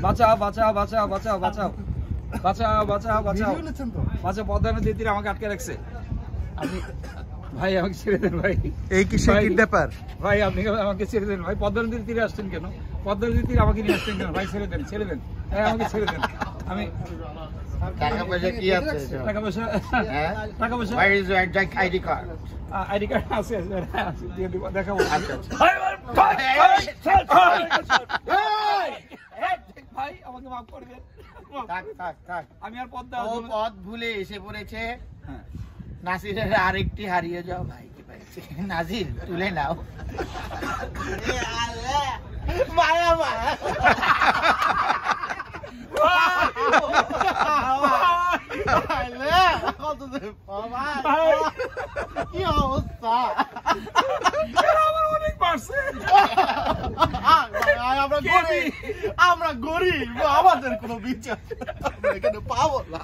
বাঁচাও বাঁচাও বাঁচাও বাঁচাও বাঁচাও বাঁচাও বাঁচাও বাঁচাও বাঁচাও। পদ্মা নদীর তীরে আমাকে আটকে রাখছে। আপনি ভাই আমাকে ছেড়ে দেন ভাই। এই কি সেই কিডন্যাপার? ভাই আপনি আমাকে ছেড়ে দেন ভাই। পদ্মা নদীর তীরে আসছেন কেন? পদ্মা নদীর তীরে আমাকে নিয়ে আসছেন কেন ভাই? ছেড়ে দেন ছেড়ে দেন ভাই, আমাকে ছেড়ে দেন। আমি টাকা পয়সা কি আছে? টাকা পয়সা টাকা পয়সা আইডি কার্ড আইডি কার্ড আছে দিয়ে দিব, দেখাবো। ভাই আমাকে মাফ করে দেন। আমি আর পদ্মা পথ ভুলে এসে পড়েছে। নাসিরের আরেকটি হারিয়ে যাও ভাই কি পাইছে। নাসির তুলে নাও। মায়া মায়া কি অবস্থা? আমার অনেক মারছে। আমরা গরিব, আমাদের কোনো বিচার এখানে পাবো না।